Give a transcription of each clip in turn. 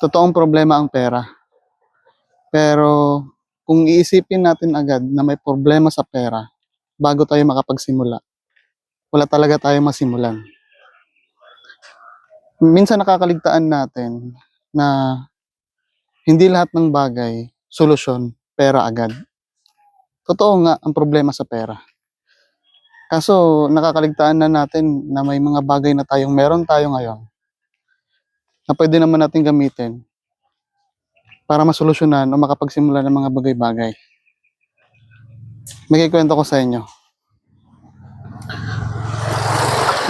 Totoong problema ang pera. Pero kung iisipin natin agad na may problema sa pera bago tayo makapagsimula, wala talaga tayong masimulan. Minsan nakakaligtaan natin na hindi lahat ng bagay, solusyon, pera agad. Totoo nga ang problema sa pera. Kaso nakakaligtaan na natin na may mga bagay na meron tayo ngayon na pwede naman natin gamitin para masolusyonan o makapagsimula ng mga bagay-bagay. May kikwento ko sa inyo.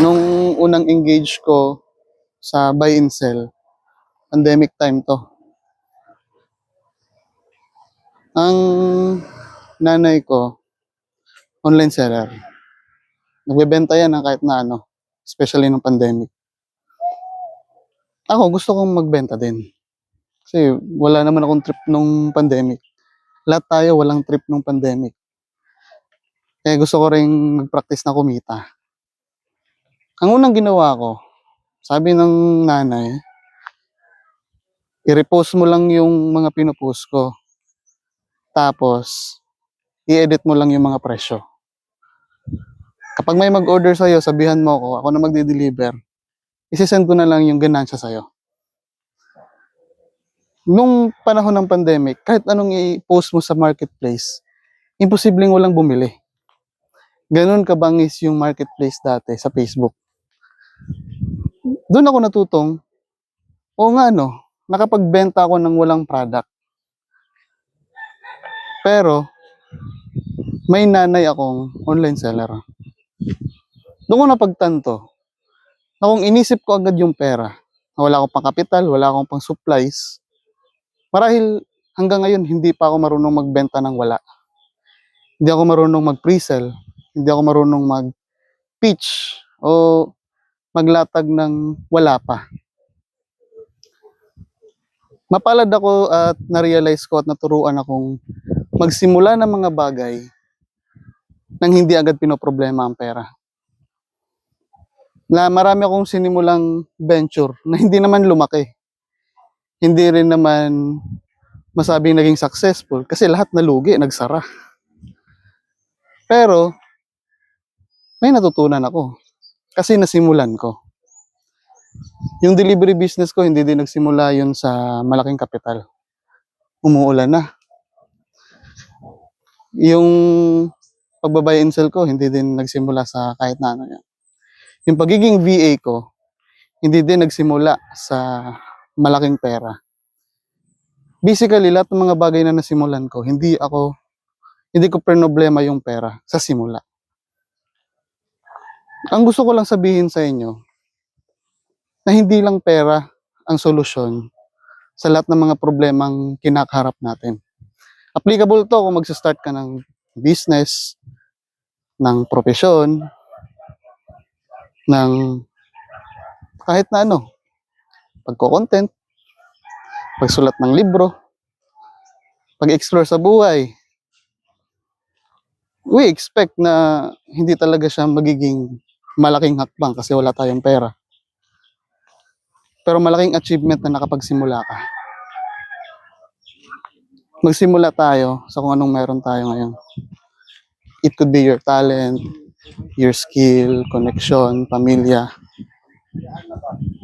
Nung unang engage ko sa buy and sell, pandemic time to. Ang nanay ko, online seller. Nagbebenta yan ng kahit na ano, especially nung pandemic. Ako, gusto kong magbenta din. Kasi wala naman akong trip nung pandemic. Lahat tayo walang trip nung pandemic. Kaya gusto ko rin mag-practice na kumita. Ang unang ginawa ko, sabi ng nanay, i-repost mo lang yung mga pinupost ko. Tapos, i-edit mo lang yung mga presyo. Kapag may mag-order sa'yo, sabihan mo ako na magde-deliver. Isisend ko na lang yung ganansya sa'yo. Nung panahon ng pandemic, kahit anong i-post mo sa marketplace, imposibleng walang bumili. Ganun kabangis yung marketplace dati sa Facebook. Doon ako natutong, nakapagbenta ako ng walang product. Pero, may nanay akong online seller. Doon ko napagtanto na kung inisip ko agad yung pera, na wala akong pang kapital, wala akong pang supplies, marahil hanggang ngayon hindi pa ako marunong magbenta ng wala. Hindi ako marunong mag-pre-sell, hindi ako marunong mag-pitch o maglatag ng wala pa. Mapalad ako at na-realize ko at naturuan akong magsimula ng mga bagay nang hindi agad pinoproblema ang pera. Na marami akong sinimulang venture na hindi naman lumaki. Hindi rin naman masabing naging successful kasi lahat nalugi, nagsara. Pero may natutunan ako kasi nasimulan ko. Yung delivery business ko, hindi din nagsimula yun sa malaking kapital. Umuulan na. Yung pagbabay and sell ko, hindi din nagsimula sa kahit na ano yan. Yung pagiging VA ko, hindi din nagsimula sa malaking pera. Basically, lahat ng mga bagay na nasimulan ko, hindi ko problema yung pera sa simula. Ang gusto ko lang sabihin sa inyo, na hindi lang pera ang solusyon sa lahat ng mga problemang kinakaharap natin. Applicable to kung magsa-start ka ng business, ng profesyon, ng kahit na ano, pagko-content, pagsulat ng libro, pag-explore sa buhay. We expect na hindi talaga siya magiging malaking hakbang kasi wala tayong pera. Pero malaking achievement na nakapagsimula ka. Magsimula tayo sa kung anong meron tayo ngayon. It could be your talent, your skill, connection, pamilya.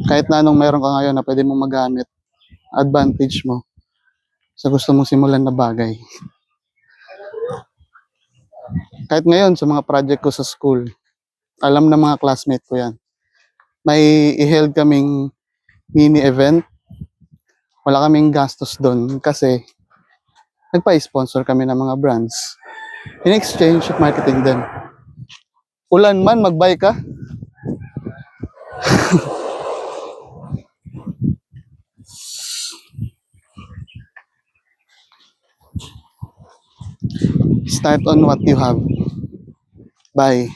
Kahit na anong meron ka ngayon na pwede mong magamit, advantage mo sa gusto mong simulan na bagay. Kahit ngayon sa mga project ko sa school, alam na mga classmate ko yan. May i-held kaming mini event. Wala kaming gastos doon kasi nagpa-sponsor kami ng mga brands. In exchange, marketing din. Ulan man, mag-buy ka. Start on what you have. Bye.